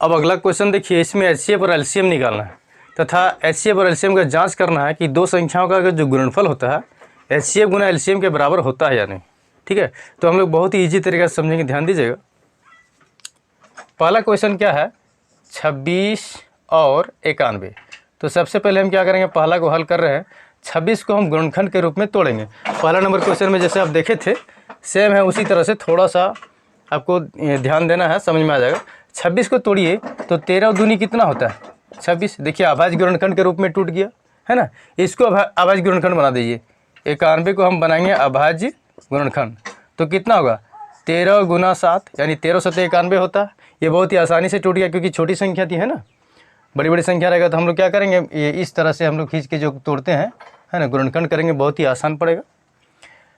अब अगला क्वेश्चन देखिए, इसमें एचसीएफ और एलसीएम निकालना है तथा एचसीएफ और एलसीएम का जांच करना है कि दो संख्याओं का जो गुणनफल होता है एचसीएफ गुना एलसीएम के बराबर होता है या नहीं। ठीक है, तो हम लोग बहुत ही ईजी तरीके से समझेंगे, ध्यान दीजिएगा। पहला क्वेश्चन क्या है, 26 और 91। तो सबसे पहले हम क्या करेंगे, पहला को हल कर रहे हैं, 26 को हम गुणनखंड के रूप में तोड़ेंगे। पहला नंबर क्वेश्चन में जैसे आप देखे थे सेम है, उसी तरह से थोड़ा सा आपको ध्यान देना है, समझ में आ जाएगा। 26 को तोड़िए तो 13 दूनी कितना होता है 26। देखिए अभाज्य गुणनखंड के रूप में टूट गया है ना, इसको अभाज्य गुणनखंड बना दीजिए। 91 को हम बनाएंगे अभाज्य गुणनखंड, तो कितना होगा 13 गुना 7 यानी 13 7 91 होता है। ये बहुत ही आसानी से टूट गया क्योंकि छोटी संख्या थी है ना, बड़ी बड़ी संख्या रहेगा तो हम लोग क्या करेंगे, ये इस तरह से हम लोग खींच के जो तोड़ते हैं है ना, गुणनखंड करेंगे, बहुत ही आसान पड़ेगा।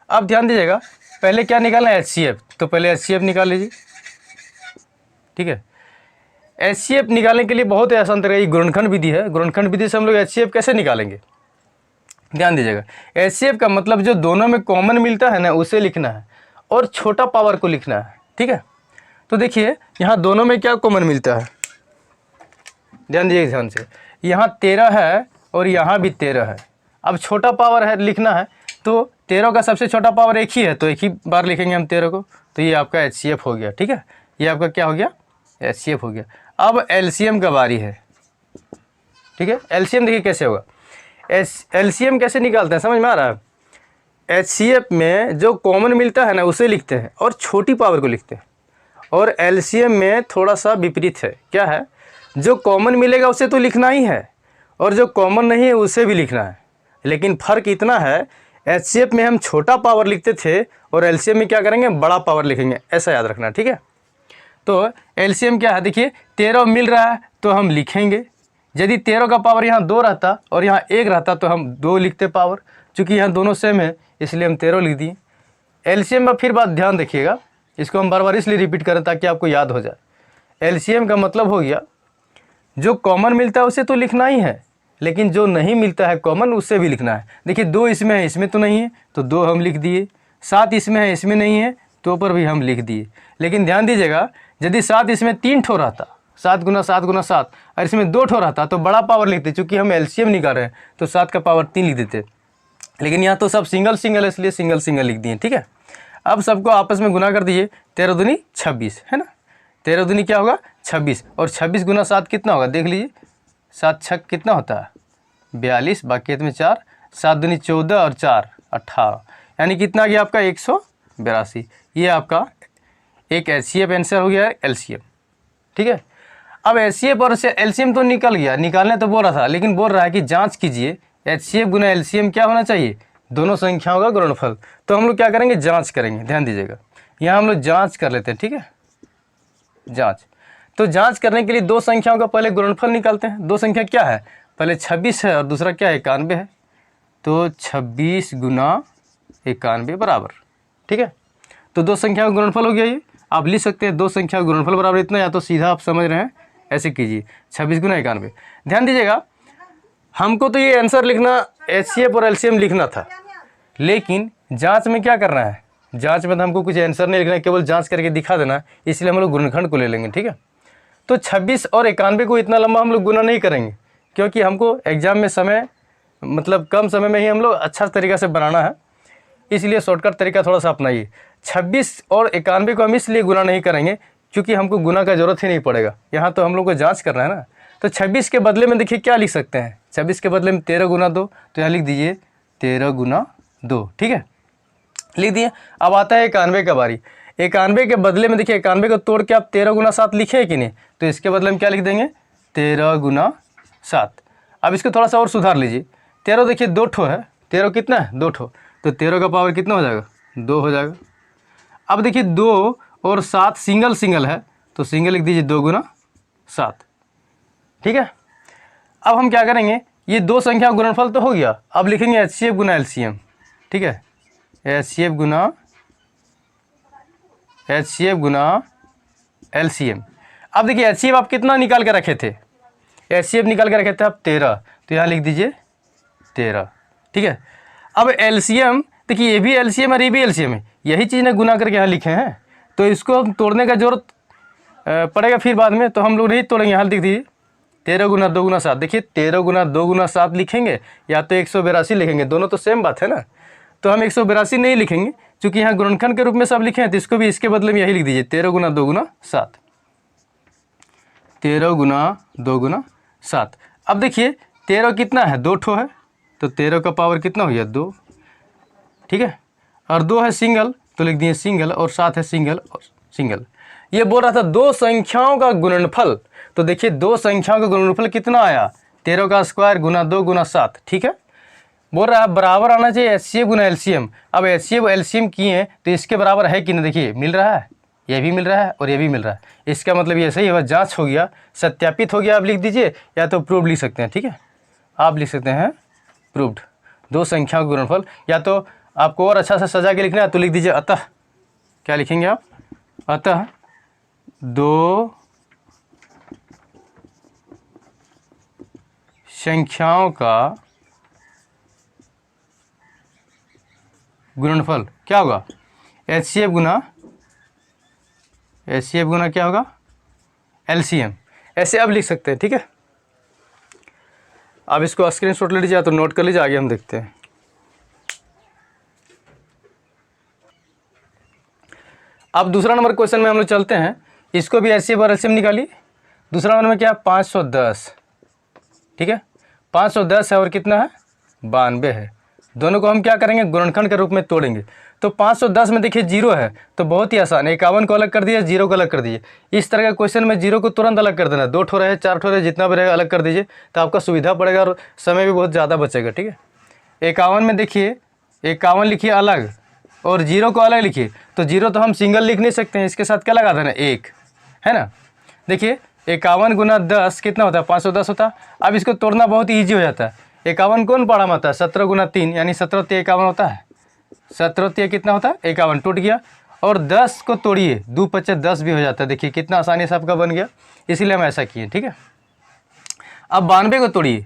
अब ध्यान दीजिएगा, पहले क्या निकालना है एचसीएफ, तो पहले एचसीएफ निकाल लीजिए। ठीक है, एचसीएफ निकालने के लिए बहुत ही आसान तरीका गुणनखंड विधि है। गुणनखंड विधि से हम लोग एचसीएफ कैसे निकालेंगे, ध्यान दीजिएगा। एचसीएफ का मतलब जो दोनों में कॉमन मिलता है ना उसे लिखना है और छोटा पावर को लिखना है। ठीक है, तो देखिए यहाँ दोनों में क्या कॉमन मिलता है, ध्यान दीजिए ध्यान से, यहाँ 13 है और यहाँ भी 13 है। अब छोटा पावर है लिखना है तो 13 का सबसे छोटा पावर एक ही है, तो एक ही बार लिखेंगे हम 13 को, तो ये आपका एचसीएफ हो गया। ठीक है, ये आपका क्या हो गया, एचसीएफ हो गया। अब एलसीएम का बारी है। ठीक है, एलसीएम देखिए कैसे होगा, एलसीएम कैसे निकालते हैं समझ में आ रहा है। एचसीएफ में जो कॉमन मिलता है ना उसे लिखते हैं और छोटी पावर को लिखते हैं, और एलसीएम में थोड़ा सा विपरीत है। क्या है, जो कॉमन मिलेगा उसे तो लिखना ही है और जो कॉमन नहीं है उसे भी लिखना है, लेकिन फ़र्क इतना है एचसीएफ में हम छोटा पावर लिखते थे और एलसीएम में क्या करेंगे, बड़ा पावर लिखेंगे, ऐसा याद रखना। ठीक है, तो एलसीएम क्या है, देखिए 13 मिल रहा है तो हम लिखेंगे। यदि 13 का पावर यहाँ 2 रहता और यहाँ 1 रहता तो हम 2 लिखते पावर, चूँकि यहाँ दोनों सेम है इसलिए हम 13 लिख दिए। एलसीएम में फिर बात ध्यान देखिएगा, इसको हम बार बार इसलिए रिपीट करें ताकि आपको याद हो जाए। एलसीएम का मतलब हो गया जो कॉमन मिलता है उसे तो लिखना ही है, लेकिन जो नहीं मिलता है कॉमन उससे भी लिखना है। देखिए 2 इसमें है, इसमें तो नहीं है तो 2 हम लिख दिए, 7 इसमें है, इसमें नहीं है तो पर भी हम लिख दिए। लेकिन ध्यान दीजिएगा यदि 7 इसमें 3 ठो रहता, 7 गुना 7 गुना 7, और इसमें 2 ठो रहता तो बड़ा पावर लिखते, चूँकि हम एलसीएम निकाल रहे हैं तो 7 का पावर 3 लिख देते, लेकिन यहाँ तो सब सिंगल सिंगल है इसलिए सिंगल सिंगल लिख दिए। ठीक है, अब सबको आपस में गुना कर दीजिए, 13 दूनी 26 है ना, 13 दूनी क्या होगा 26, और 26 गुना 7 कितना होगा देख लीजिए, 7 छक कितना होता है 42, बाकी में 4, 7 दूनी 14 और 4 18, यानी कितना गया आपका 182। ये आपका एक एचसीएफ आंसर हो गया है एलसीएम। ठीक है, अब एचसीएफ और एलसीएम तो निकल गया, निकालने तो बोल रहा था, लेकिन बोल रहा है कि जांच कीजिए एचसीएफ गुना एलसीएम क्या होना चाहिए, दोनों संख्याओं का गुणनफल। तो हम लोग क्या करेंगे, जांच करेंगे। ध्यान दीजिएगा, यहाँ हम लोग जांच कर लेते हैं। ठीक है, जांच, तो जांच करने के लिए दो संख्याओं का पहले गुणनफल निकालते हैं। दो संख्या क्या है, पहले 26 है और दूसरा क्या है 91 है, तो 26 गुना 91 बराबर। ठीक है, तो दो संख्या का गुणनफल हो गया। ये आप लिख सकते हैं, दो संख्या का गुणनफल बराबर इतना, या तो सीधा आप समझ रहे हैं ऐसे कीजिए 26 गुना 91। ध्यान दीजिएगा, हमको तो ये आंसर लिखना एचसीएफ और एलसीएम लिखना था, लेकिन जांच में क्या करना है, जांच में तो हमको कुछ आंसर नहीं लिखना है, केवल जांच करके दिखा देना है, इसलिए हम लोग गुणनखंड को ले लेंगे। ठीक है, तो 26 और 91 को इतना लंबा हम लोग गुना नहीं करेंगे, क्योंकि हमको एग्जाम में समय मतलब कम समय में ही हम लोग अच्छा तरीक़ा से बनाना है, इसलिए शॉर्टकट तरीका थोड़ा सा अपनाइए। 26 और 91 को हम इसलिए गुना नहीं करेंगे क्योंकि हमको गुना का ज़रूरत ही नहीं पड़ेगा, यहाँ तो हम लोग को जांच करना है ना। तो 26 के बदले में देखिए क्या लिख सकते हैं, 26 के बदले में 13 गुना 2, तो यहाँ लिख दीजिए 13 गुना 2। ठीक है, लिख दिए। अब आता है 91 का बारी। 91 के बदले में देखिए 91 को तोड़ के आप 13 गुना 7 लिखे कि नहीं, तो इसके बदले में क्या लिख देंगे 13 गुना 7। अब इसको थोड़ा सा और सुधार लीजिए, 13 देखिए 2 ठो है, 13 कितना है 2 ठो, तो 13 का पावर कितना हो जाएगा 2 हो जाएगा। अब देखिए 2 और 7 सिंगल सिंगल है, तो सिंगल लिख दीजिए 2 गुना 7। ठीक है, अब हम क्या करेंगे, ये दो संख्या गुणनफल तो हो गया, अब लिखेंगे एचसीएफ गुना एलसीएम। ठीक है, एचसीएफ गुना एलसीएम। अब देखिए एचसीएफ आप कितना निकाल के रखे थे, एचसीएफ निकाल के रखे थे आप 13, तो यहाँ लिख दीजिए 13। ठीक है, अब एलसीएम देखिए ये भी एलसीएम और ये भी एलसीएम है, यही चीज़ ने गुना करके यहाँ लिखे हैं, तो इसको हम तोड़ने का जरूरत पड़ेगा फिर बाद में, तो हम लोग नहीं तोड़ेंगे। हाल दिख दीजिए 13 गुना 2 गुना 7, देखिए 13 गुना 2 गुना 7 लिखेंगे या तो 182 लिखेंगे, दोनों तो सेम बात है ना। तो हम 182 नहीं लिखेंगे, क्योंकि यहाँ गुणनखंड के रूप में सब लिखे हैं, तो इसको भी इसके बदले में यही लिख दीजिए 13 गुना 2 गुना 7, 13 गुना 2 गुना 7। अब देखिए 13 कितना है, 2 ठो है, तो 13 का पावर कितना हो गया 2, ठीक है। और 2 है सिंगल, तो लिख दिए सिंगल, और 7 है सिंगल और सिंगल। ये बोल रहा था दो संख्याओं का गुणनफल, तो देखिए दो संख्याओं का गुणनफल कितना आया, 13 का स्क्वायर गुना 2 गुना 7, ठीक है। बोल रहा है बराबर आना चाहिए एचसीएफ गुना एलसीएम। अब एचसीएफ एलसीएम किए हैं तो इसके बराबर है कि नहीं, देखिए मिल रहा है, ये भी मिल रहा है और ये भी मिल रहा है। इसका मतलब ये सही है, जांच हो गया, सत्यापित हो गया। आप लिख दीजिए, या तो प्रूव्ड लिख सकते हैं, ठीक है। आप लिख सकते हैं प्रूव्ड, दो संख्याओं का गुणनफल। या तो आपको और अच्छा से सजा के लिखना है तो लिख दीजिए अतः, क्या लिखेंगे आप, अतः दो संख्याओं का गुणनफल क्या होगा, एचसीएफ गुना क्या होगा, एलसीएम। ऐसे आप लिख सकते हैं, ठीक है। आप इसको स्क्रीनशॉट ले लीजिए तो नोट कर लीजिए, आगे हम देखते हैं। अब दूसरा नंबर क्वेश्चन में हम लोग चलते हैं, इसको भी एचसीएफ और एलसीएम निकालिए। दूसरा नंबर में क्या है, 510, ठीक है। 510 है और कितना है, 92 है। दोनों को हम क्या करेंगे, गुणनखंड के रूप में तोड़ेंगे। तो 510 में देखिए 0 है, तो बहुत ही आसान, 51 को अलग कर दिए, 0 को अलग कर दिए। इस तरह का क्वेश्चन में 0 को तुरंत अलग कर देना, 2 ठो रहे 4 ठो रहे, जितना भी रहेगा अलग कर दीजिए, तो आपका सुविधा पड़ेगा और समय भी बहुत ज़्यादा बचेगा, ठीक है। 51 में देखिए 51 लिखिए अलग और 0 को अलग लिखिए, तो 0 तो हम सिंगल लिख नहीं सकते हैं, इसके साथ क्या लगा देना, 1, है ना। देखिए 51 गुना 10 कितना होता है, 510 होता है। अब इसको तोड़ना बहुत ईजी हो जाता है। 51 कौन पढ़ा में आता है, 17 गुना 3 यानी 17 × 51 होता है। 17 × कितना होता है, 51, टूट गया। और 10 को तोड़िए, 2 × 5 = 10 भी हो जाता है। देखिए कितना आसानी से आपका बन गया, इसीलिए हम ऐसा किए, ठीक है। अब 92 को तोड़िए।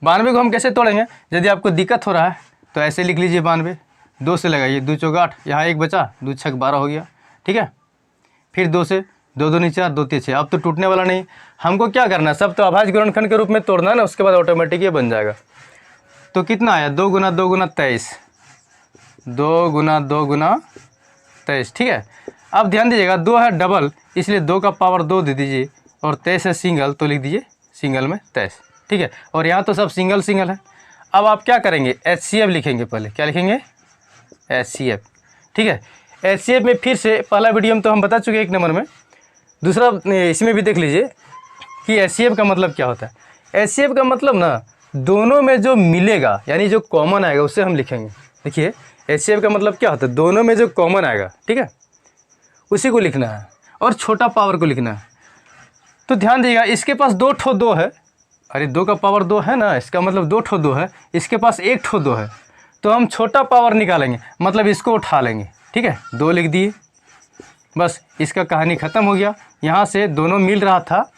92 को हम कैसे तोड़ेंगे, यदि आपको दिक्कत हो रहा है तो ऐसे लिख लीजिए 92, 2 से लगाइए, 2 चौक 8, यहाँ 1 बचा, 2 छक 12 हो गया, ठीक है। फिर 2 से 2 2 4, 2 3 6, अब तो टूटने वाला नहीं। हमको क्या करना है, सब तो अभाज्य गुणनखंड के रूप में तोड़ना है ना, उसके बाद ऑटोमेटिक ये बन जाएगा। तो कितना आया, 2 गुना 2 गुना 23, 2 गुना 2 गुना 23, ठीक है। अब ध्यान दीजिएगा 2 है डबल, इसलिए 2 का पावर 2 दे दीजिए, और 23 है सिंगल, तो लिख दीजिए सिंगल में 23, ठीक है। और यहाँ तो सब सिंगल सिंगल है। अब आप क्या करेंगे, एचसीएफ लिखेंगे, पहले क्या लिखेंगे, एचसीएफ, ठीक है। एचसीएफ में फिर से पहला वीडियो में तो हम बता चुके हैं 1 नंबर में, दूसरा इसमें भी देख लीजिए कि एचसीएफ का मतलब क्या होता है। एचसीएफ का मतलब ना, दोनों में जो मिलेगा यानी जो कॉमन आएगा उससे हम लिखेंगे। देखिए एचसीएफ का मतलब क्या होता है, दोनों में जो कॉमन आएगा, ठीक है, उसी को लिखना है और छोटा पावर को लिखना है। तो ध्यान दीजिएगा, इसके पास 2 ठो 2 है, अरे 2 का पावर 2 है ना, इसका मतलब 2 ठो 2 है, इसके पास 1 ठो 2 है, तो हम छोटा पावर निकालेंगे, मतलब इसको उठा लेंगे, ठीक है। 2 लिख दिए, बस इसका कहानी ख़त्म हो गया। यहाँ से दोनों मिल रहा था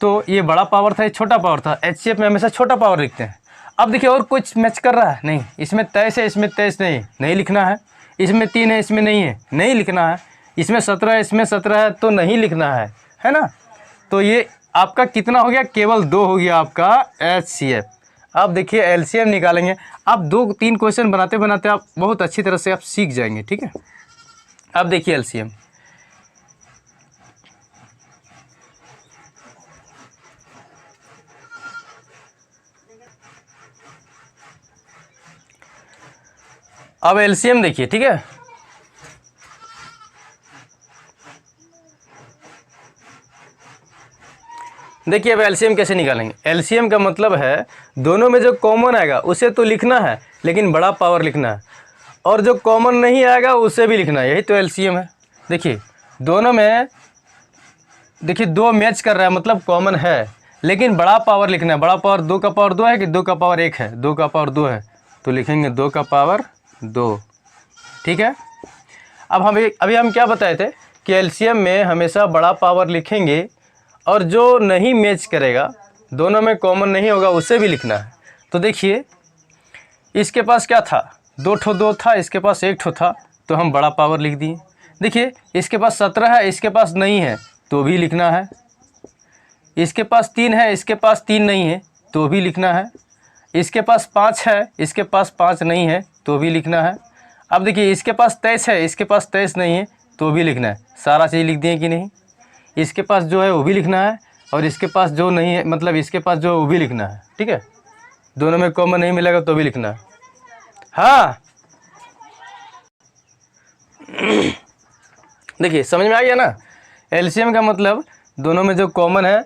तो ये बड़ा पावर था, ये छोटा पावर था। एचसीएफ में हमेशा छोटा पावर लिखते हैं। अब देखिए और कुछ मैच कर रहा है, नहीं, इसमें 23 है, इसमें 23 नहीं लिखना है, इसमें 3 है, इसमें नहीं है, नहीं लिखना है, इसमें 17 है, इसमें 17 है, तो नहीं लिखना है ना। तो ये आपका कितना हो गया, केवल 2 हो गया आपका एचसीएफ। अब देखिए एलसीएम निकालेंगे। आप 2-3 क्वेश्चन बनाते बनाते आप बहुत अच्छी तरह से आप सीख जाएंगे, ठीक है। अब देखिए एलसीएम, अब एलसीएम देखिए, ठीक है। देखिए अब एलसीएम कैसे निकालेंगे। एलसीएम का मतलब है दोनों में जो कॉमन आएगा उसे तो लिखना है, लेकिन बड़ा पावर लिखना है, और जो कॉमन नहीं आएगा उसे भी लिखना है, यही तो एलसीएम है। देखिए दोनों में, देखिए 2 मैच कर रहा है, मतलब कॉमन है, लेकिन बड़ा पावर लिखना है। बड़ा पावर 2 का पावर 2 है कि 2 का पावर 1 है, 2 का पावर 2 है, तो लिखेंगे 2 का पावर 2, ठीक है। अब अभी हम क्या बताए थे कि एलसीएम में हमेशा बड़ा पावर लिखेंगे, और जो नहीं मैच करेगा, दोनों में कॉमन नहीं होगा, उसे भी लिखना है। तो देखिए इसके पास क्या था, 2 ठो 2 था, इसके पास 1 ठो था, तो हम बड़ा पावर लिख दिए। देखिए इसके पास 17 है, इसके पास नहीं है तो भी लिखना है। इसके पास 3 है, इसके पास 3 नहीं है तो भी लिखना है। इसके पास 5 है, इसके पास 5 नहीं है तो भी लिखना है। अब देखिए इसके पास 23 है, इसके पास 23 नहीं है तो भी लिखना है। सारा चीज़ लिख दिए कि नहीं। इसके पास जो है वो भी लिखना है और इसके पास जो नहीं है, मतलब इसके पास जो है वो भी लिखना है। ठीक है, दोनों में कॉमन नहीं मिलेगा तो भी लिखना है। हाँ देखिए समझ में आ गया ना। एलसीएम का मतलब दोनों में जो कॉमन है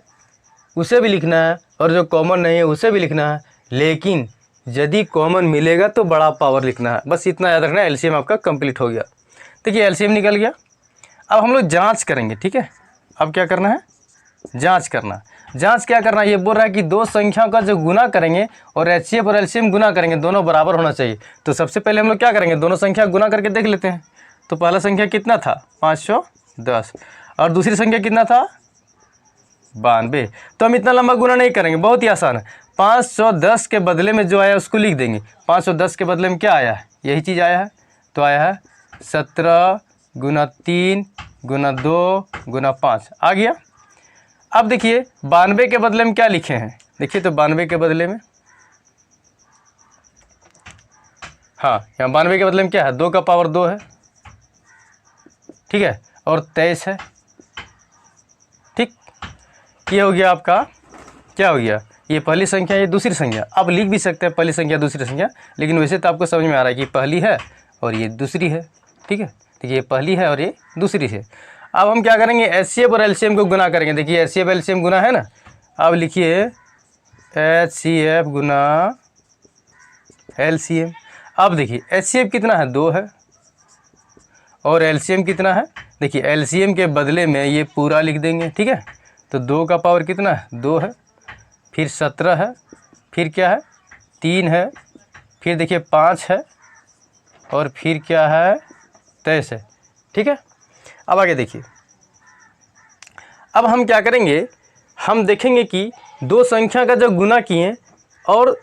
उसे भी लिखना है और जो कॉमन नहीं है उसे भी लिखना है, लेकिन यदि कॉमन मिलेगा तो बड़ा पावर लिखना है। बस इतना याद रखना है। एलसीएम आपका कंप्लीट हो गया। देखिए एलसीएम निकल गया। अब हम लोग जांच करेंगे। ठीक है, अब क्या करना है, जांच करना। जांच क्या करना है, ये बोल रहा है कि दो संख्याओं का जो गुना करेंगे और एचसीएफ और एलसीएम गुना करेंगे दोनों बराबर होना चाहिए। तो सबसे पहले हम लोग क्या करेंगे, दोनों संख्या गुना करके देख लेते हैं। तो पहला संख्या कितना था 510 और दूसरी संख्या कितना था 92। तो हम इतना लंबा गुना नहीं करेंगे, बहुत ही आसान है। 510 के बदले में जो आया उसको लिख देंगे। 510 के बदले में क्या आया है, यही चीज़ आया है। तो आया है 17 गुना 3 गुना 2 गुना 5 आ गया। अब देखिए 92 के बदले में क्या लिखे हैं, देखिए तो 92 के बदले में, हाँ यहाँ 92 के बदले में क्या है, 2 का पावर 2 है। ठीक है, और 23 है। ठीक, ये हो गया आपका, क्या हो गया, ये पहली संख्या ये दूसरी संख्या। आप लिख भी सकते हैं पहली संख्या दूसरी संख्या, लेकिन वैसे तो आपको समझ में आ रहा है कि पहली है और ये दूसरी है। ठीक है, देखिए ये पहली है और ये दूसरी है। अब हम क्या करेंगे, एचसीएफ और एलसीएम को गुना करेंगे। देखिए एचसीएफ एलसीएम गुना है ना। अब लिखिए एचसीएफ गुना एलसीएम। अब देखिए एचसीएफ कितना है 2 है और एलसीएम कितना है, देखिए एलसीएम के बदले में ये पूरा लिख देंगे। ठीक है, तो 2 का पावर कितना है 2 है, फिर 17 है, फिर क्या है 3 है, फिर देखिए 5 है और फिर क्या है 23 है। ठीक है, अब आगे देखिए। अब हम क्या करेंगे, हम देखेंगे कि दो संख्या का जो गुना किए और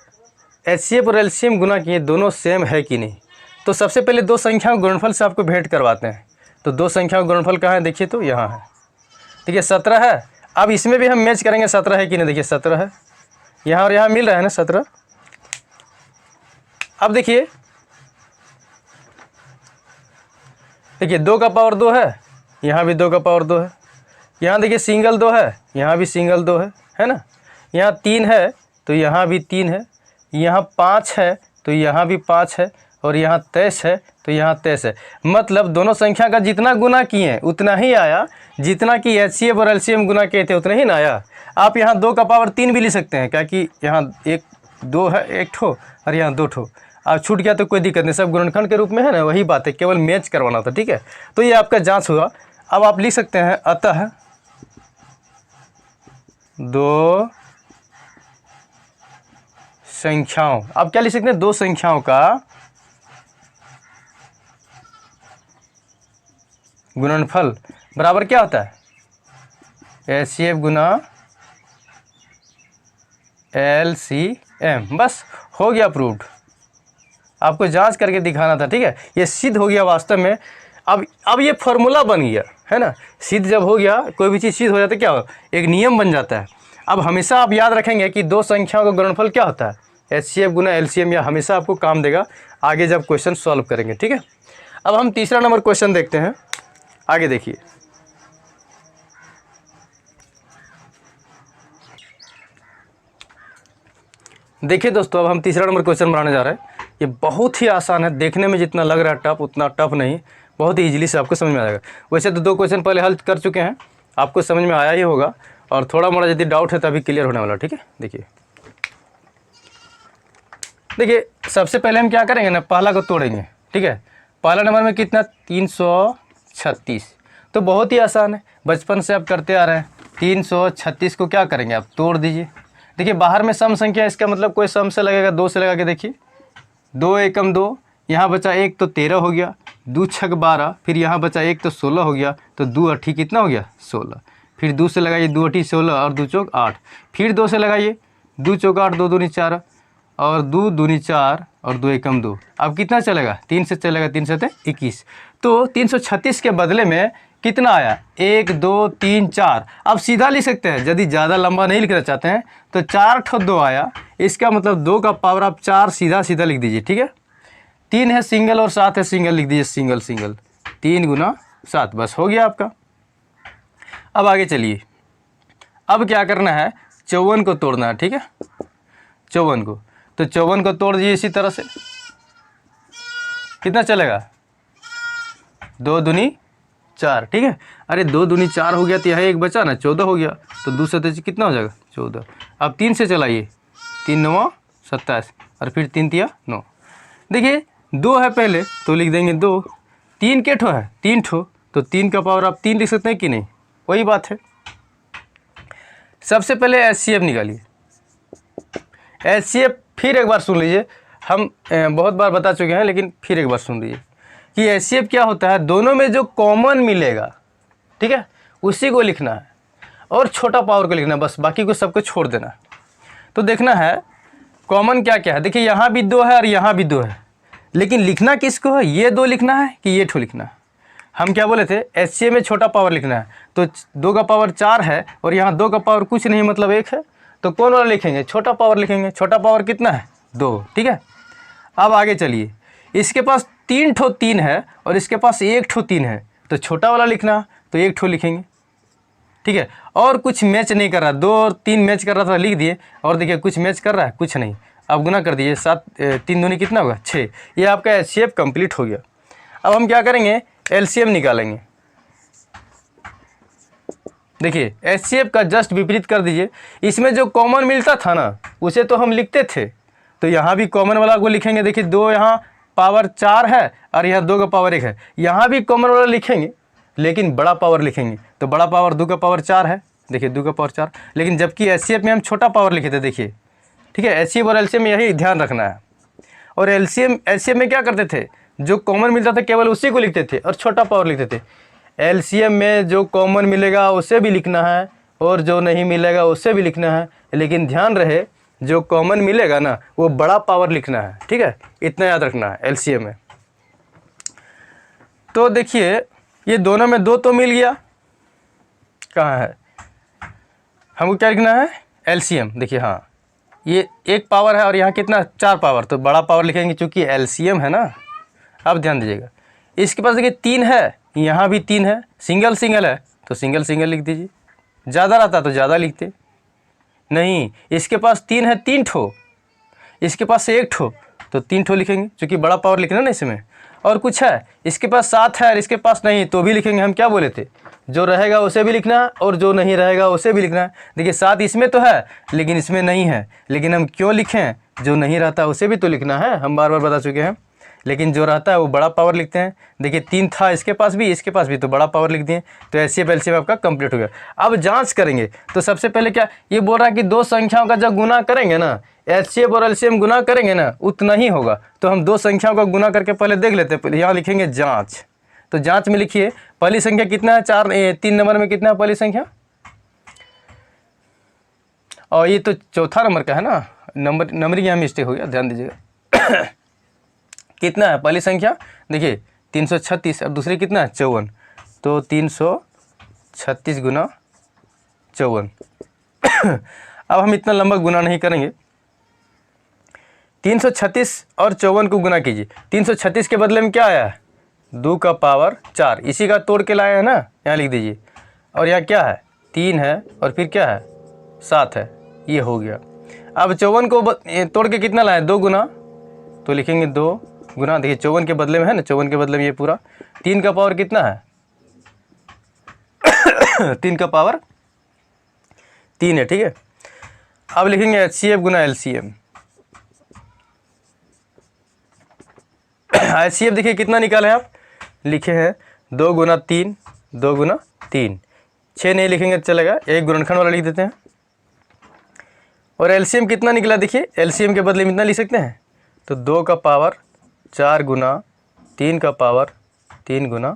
एचसीएफ और एलसीएम गुना किए दोनों सेम है कि नहीं। तो सबसे पहले दो संख्याओं गुणनफल से आपको भेंट करवाते हैं। तो दो संख्याओं गुणनफल कहाँ है, देखिए तो यहाँ है। देखिए 17 है। अब इसमें भी हम मैच करेंगे 17 है कि नहीं। देखिए 17 है यहाँ और यहाँ मिल रहा है ना 17। अब देखिए 2 का पावर 2 है, यहाँ भी 2 का पावर 2 है। यहाँ देखिए सिंगल 2 है, यहाँ भी सिंगल 2 है ना। यहाँ 3 है तो यहाँ भी 3 है, यहाँ 5 है तो यहाँ भी 5 है और यहाँ 23 है तो यहाँ 23 है। मतलब दोनों संख्या का जितना गुना किए हैं उतना ही आया, जितना कि एचसीएफ और एलसीएम गुना किए थे उतना ही ना आया। आप यहाँ 2 का पावर 3 भी ले सकते हैं, क्या कि यहाँ 2 है 1 ठो और यहाँ 2 ठो। अब छूट गया तो कोई दिक्कत नहीं, सब गुणनखंड के रूप में है ना, वही बात है, केवल मैच करवाना था। ठीक है, तो ये आपका जांच हुआ। अब आप लिख सकते हैं अतः दो संख्याओं, अब क्या लिख सकते हैं, दो संख्याओं का गुणनफल बराबर क्या होता है, एचसीएफ गुना एलसीएम। बस हो गया प्रूव्ड। आपको जांच करके दिखाना था। ठीक है, ये सिद्ध हो गया वास्तव में। अब ये फॉर्मूला बन गया है ना। सिद्ध जब हो गया, कोई भी चीज़ सिद्ध हो जाता है क्या हो, एक नियम बन जाता है। अब हमेशा आप याद रखेंगे कि दो संख्याओं का गुणनफल क्या होता है, एचसीएफ गुना एलसीएम। या हमेशा आपको काम देगा आगे जब क्वेश्चन सॉल्व करेंगे। ठीक है, अब हम तीसरा नंबर क्वेश्चन देखते हैं। आगे देखिए, देखिए दोस्तों, अब हम तीसरा नंबर क्वेश्चन बनाने जा रहे हैं। ये बहुत ही आसान है, देखने में जितना लग रहा है टफ उतना टफ नहीं, बहुत ही इजीली से आपको समझ में आ जाएगा। वैसे तो 2 क्वेश्चन पहले हल कर चुके हैं, आपको समझ में आया ही होगा, और थोड़ा मोड़ा यदि डाउट है तो अभी क्लियर होने वाला। ठीक है, देखिए सबसे पहले हम क्या करेंगे ना, पहला को तोड़ेंगे। ठीक है, पहला नंबर में कितना 336। तो बहुत ही आसान है, बचपन से आप करते आ रहे हैं। 336 को क्या करेंगे, आप तोड़ दीजिए। देखिए बाहर में सम संख्या, इसका मतलब कोई सम से लगेगा, 2 से लगा के देखिए। 2 एकम 2, यहाँ बचा 1 तो 13 हो गया, 2 छक 12, फिर यहाँ बचा 1 तो 16 हो गया। तो 2 अठी कितना हो गया 16, फिर 2 से लगाइए, 2 अठी 16 और 2 चौक 8, फिर 2 से लगाइए, 2 चौक 8, 2 दूनी 4 और 2 दूनी 4 और 2 एकम 2। अब कितना चलेगा, 3 से चलेगा, 3 से 21। तो 336 के बदले में कितना आया, 1 2 3 4। अब सीधा लिख सकते हैं, यदि ज़्यादा लंबा नहीं लिखना चाहते हैं तो 4 ठो 2 आया, इसका मतलब 2 का पावर आप 4 सीधा सीधा लिख दीजिए, ठीक है। 3 है सिंगल और 7 है सिंगल, लिख दीजिए सिंगल सिंगल, 3 गुना 7, बस हो गया आपका। अब आगे चलिए, अब क्या करना है, 54 को तोड़ना है, ठीक है। 54 को, तो 54 को तोड़ दीजिए इसी तरह से, कितना चलेगा, 2 दूनी 4, ठीक है। अरे 2 दूनी 4 हो गया तो यहाँ एक बचा ना, 14 हो गया, तो 2 से कितना हो जाएगा 14। अब 3 से चलाइए, 3 9 27 और फिर 3 तिया 9। देखिए 2 है पहले तो लिख देंगे 2, 3 के ठो है, 3 ठो, तो 3 का पावर आप 3 लिख सकते हैं कि नहीं, वही बात है। सबसे पहले HCF निकालिए। HCF फिर एक बार सुन लीजिए, हम बहुत बार बता चुके हैं लेकिन फिर एक बार सुन लीजिए कि HCF क्या होता है, दोनों में जो कॉमन मिलेगा, ठीक है, उसी को लिखना है और छोटा पावर को लिखना है, बस बाकी को सबको छोड़ देना है। तो देखना है कॉमन क्या क्या है। देखिए यहाँ भी 2 है और यहाँ भी 2 है, लेकिन लिखना किसको है, ये 2 लिखना है कि ये ठो लिखना है। हम क्या बोले थे, HCF में छोटा पावर लिखना है, तो 2 का पावर 4 है और यहाँ 2 का पावर कुछ नहीं मतलब 1 है, तो कौन वाला लिखेंगे, छोटा पावर लिखेंगे। छोटा पावर कितना है, 2, ठीक है। अब आगे चलिए, इसके पास 3 ठो 3 है और इसके पास 1 ठो 3 है, तो छोटा वाला लिखना, तो 1 ठो लिखेंगे, ठीक है। और कुछ मैच नहीं कर रहा, 2 और 3 मैच कर रहा था लिख दिए, और देखिए कुछ मैच कर रहा है, कुछ नहीं। अब गुना कर दीजिए, 7 3 दूनी कितना होगा 6, ये आपका HCF कंप्लीट हो गया। अब हम क्या करेंगे, LCM निकालेंगे। देखिए HCF का जस्ट विपरीत कर दीजिए, इसमें जो कॉमन मिलता था ना उसे तो हम लिखते थे, तो यहाँ भी कॉमन वाला को लिखेंगे। देखिए 2 यहाँ पावर 4 है और यहाँ 2 का पावर 1 है, यहाँ भी कॉमन वाला लिखेंगे लेकिन बड़ा पावर लिखेंगे, तो बड़ा पावर 2 का पावर 4 है, देखिए 2 का पावर 4, लेकिन जबकि HCF में हम छोटा पावर लिखे थे, देखिए, ठीक है। HCF और LCM में यही ध्यान रखना है। और LCM में क्या करते थे, जो कॉमन मिलता था केवल उसी को लिखते थे और छोटा पावर लिखते थे। LCM में जो कॉमन मिलेगा उसे भी लिखना है और जो नहीं मिलेगा उसे भी लिखना है, लेकिन ध्यान रहे जो कॉमन मिलेगा ना वो बड़ा पावर लिखना है, ठीक है, इतना याद रखना है LCM में। तो देखिए ये दोनों में 2 तो मिल गया, कहाँ है, हमको क्या लिखना है, LCM। देखिए हाँ, ये 1 पावर है और यहाँ कितना 4 पावर, तो बड़ा पावर लिखेंगे क्योंकि LCM है ना। अब ध्यान दीजिएगा, इसके पास देखिए 3 है, यहाँ भी 3 है, सिंगल सिंगल है तो सिंगल सिंगल लिख दीजिए, ज़्यादा रहता तो ज़्यादा लिखते, नहीं इसके पास 3 है 3 ठो, इसके पास 1 ठो, तो 3 ठो लिखेंगे क्योंकि बड़ा पावर लिखना ना इसमें। और कुछ है, इसके पास 7 है और इसके पास नहीं, तो भी लिखेंगे। हम क्या बोले थे, जो रहेगा उसे भी लिखना है और जो नहीं रहेगा उसे भी लिखना है। देखिए 7 इसमें तो है लेकिन इसमें नहीं है, लेकिन हम क्यों लिखें, जो नहीं रहता उसे भी तो लिखना है, हम बार बार बता चुके हैं, लेकिन जो रहता है वो बड़ा पावर लिखते हैं। देखिए 3 था इसके पास भी तो बड़ा पावर लिख दिए, तो HCF LCM आपका कंप्लीट हो गया। अब जांच करेंगे तो सबसे पहले क्या ये बोल रहा है कि 2 संख्याओं का जब गुना करेंगे ना, HCF और LCM गुना करेंगे ना उतना ही होगा, तो हम 2 संख्याओं का गुना करके पहले देख लेते हैं। पहले यहाँ लिखेंगे जाँच, तो जाँच में लिखिए पहली संख्या कितना है, 3 नंबर में कितना है पहली संख्या, और ये तो चौथा नंबर का है ना, नंबरिंग यहाँ मिस्टेक हो गया, ध्यान दीजिएगा। कितना है पहली संख्या, देखिए 336 और दूसरी कितना है 54, तो 336 गुना 54। अब हम इतना लंबा गुना नहीं करेंगे, 336 और 54 को गुना कीजिए। 336 के बदले में क्या आया है, 2 का पावर 4, इसी का तोड़ के लाया है ना, यहाँ लिख दीजिए। और यहाँ क्या है 3 है और फिर क्या है 7 है, ये हो गया। अब 54 को तोड़ के कितना लाए, 2 गुना, तो लिखेंगे 2 गुना, देखिए 54 के बदले में है ना, 54 के बदले में ये पूरा, 3 का पावर कितना है 3 का पावर 3 है, ठीक है। अब लिखेंगे HCF गुना LCM। HCF देखिए कितना निकाले आप, लिखे हैं 2 गुना 3, 2 गुना 3, 6 नहीं लिखेंगे चलेगा, एक गुणनखंड वाला लिख देते हैं। और LCM कितना निकला, देखिए LCM के बदले में इतना लिख सकते हैं, तो 2 का पावर 4 गुना 3 का पावर 3 गुना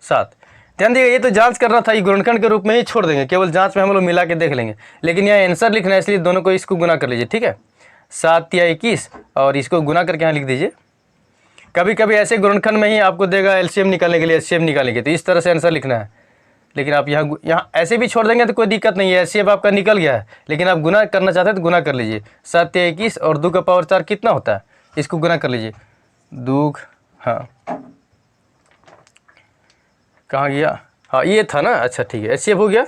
7। ध्यान दीजिएगा, ये तो जांच कर रहा था, ये गुणनखंड के रूप में ही छोड़ देंगे, केवल जांच में हम लोग मिला के देख लेंगे, लेकिन यहाँ आंसर लिखना है इसलिए दोनों को इसको गुना कर लीजिए, ठीक है। 7 या 21 और इसको गुना करके यहाँ लिख दीजिए, कभी कभी ऐसे गुणनखंड में ही आपको देगा एलसीएम निकालने के लिए, एचसीएफ निकालने के लिए, तो इस तरह से आंसर लिखना है। लेकिन आप यहाँ ऐसे भी छोड़ देंगे तो कोई दिक्कत नहीं है, एचसीएफ आपका निकल गया है, लेकिन आप गुना करना चाहते हैं तो गुना कर लीजिए। 7 या 21 और 2 का पावर 4 कितना होता है, इसको गुना कर लीजिए। 2, हाँ कहाँ गया, हाँ ये था ना, अच्छा ठीक है, एचसीएफ हो गया,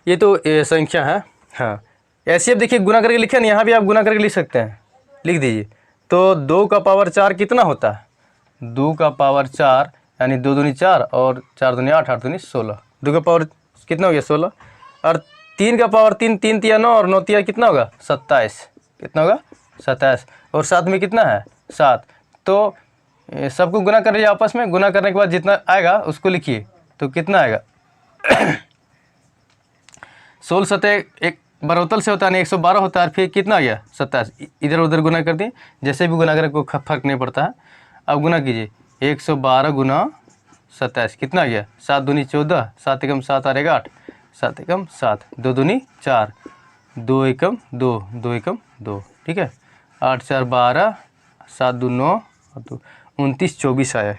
ये तो संख्या है। हाँ एचसीएफ देखिए गुना करके लिखे ना, यहाँ भी आप गुना करके लिख सकते हैं, लिख दीजिए। तो 2 का पावर 4 कितना होता है, 2 का पावर 4 यानी 2 दूनी 4 और 4 दूनी 8, 8 दूनी 16, 2 का पावर कितना हो गया 16, और 3 का पावर 3, 3 तिया 9 और 9 तिया कितना होगा 27, कितना होगा 27, और 7 में कितना है 7। तो सबको गुना कर लीजिए आपस में, गुना करने के बाद जितना आएगा उसको लिखिए, तो कितना आएगा 16 सतह एक बरोतल से होता है, 112 होता है, और फिर कितना आ गया 27, इधर उधर गुना कर दिए, जैसे भी गुना करें कोई फर्क नहीं पड़ता है। अब गुना कीजिए 112 गुना 27 कितना आ गया 7 दूनी 14, 7 एकम 7 आएगा 8, 7 एकम 7, 2 दूनी 4, 2 एकम 2, 2 एकम 2, ठीक है, 8 4 12, 7 2 9 और 2 29 24 आया,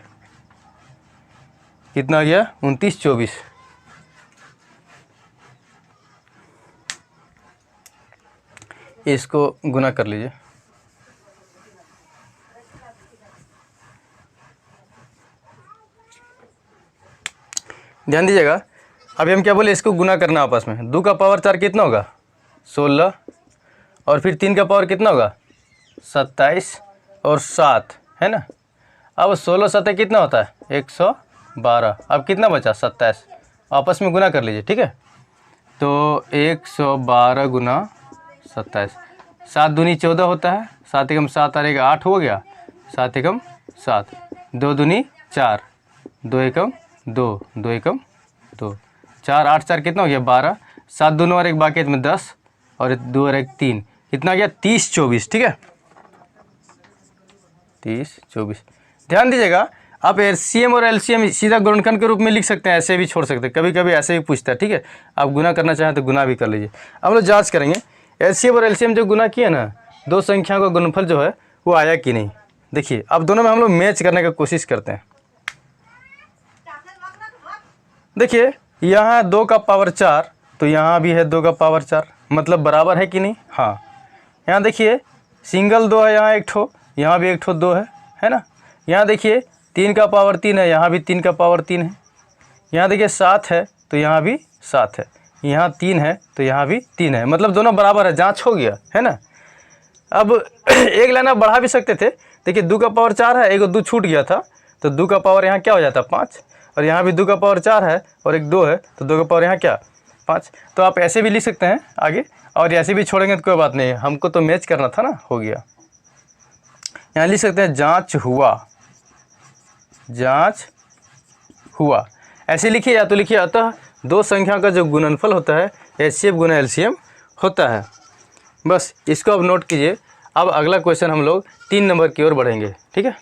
कितना आ गया 29 24। इसको गुना कर लीजिए। ध्यान दीजिएगा, अभी हम क्या बोले, इसको गुना करना आपस में। 2 का पावर 4 कितना होगा 16, और फिर 3 का पावर कितना होगा 27 और 7 है ना। अब 16 7 कितना होता है 112, अब कितना बचा 27, आपस में गुना कर लीजिए, ठीक है। तो 112 गुना 27, 7 दूनी 14 होता है, 7 एकम 7 आएगा 8 हो गया, 7 एकम 7, 2 दूनी 4, 2 एकम 2, 2 एकम 2, 4 8 4 कितना हो गया 12, 7 दोनों और एक बाकी में 10 और 2 और एक 3, कितना गया 30 24, ठीक है 30 24। ध्यान दीजिएगा, आप एलसीएम और एलसीएम सीधा गुणनखंड के रूप में लिख सकते हैं, ऐसे भी छोड़ सकते हैं, कभी कभी ऐसे भी पूछता है, ठीक है। आप गुना करना चाहें तो गुना भी कर लीजिए। अब हम लोग जाँच करेंगे एलसीएम और एलसीएम जो गुना किया ना, दो संख्याओं का गुणनफल जो है वो आया कि नहीं। देखिए अब दोनों में हम लोग मैच करने का कोशिश करते हैं। देखिए यहाँ 2 का पावर 4, तो यहाँ भी है 2 का पावर 4, मतलब बराबर है कि नहीं। हाँ यहाँ देखिए सिंगल 2 है, यहाँ एक ठो, यहाँ भी एक ठो 2 है ना। यहाँ देखिए 3 का पावर 3 है, यहाँ भी 3 का पावर 3 है। यहाँ देखिए 7 है तो यहाँ भी 7 है, यहाँ 3 है तो यहाँ भी 3 है, मतलब दोनों बराबर है, जांच हो गया है ना। अब एक लाइन आप बढ़ा भी सकते थे, देखिए 2 का पावर 4 है, एक 2 छूट गया था, तो 2 का पावर यहाँ क्या हो जाता 5, और यहाँ भी 2 का पावर 4 है और एक 2 है, तो 2 का पावर यहाँ क्या 5। तो आप ऐसे भी लिख सकते हैं आगे, और ऐसे भी छोड़ेंगे तो कोई बात नहीं, हमको तो मैच करना था ना, हो गया। यहाँ लिख सकते हैं जांच हुआ, जांच हुआ, ऐसे लिखिए, या तो लिखिए अतः दो संख्या का जो गुणनफल होता है एचसीएफ गुना एलसीएम होता है। बस इसको अब नोट कीजिए। अब अगला क्वेश्चन हम लोग 3 नंबर की ओर बढ़ेंगे, ठीक है।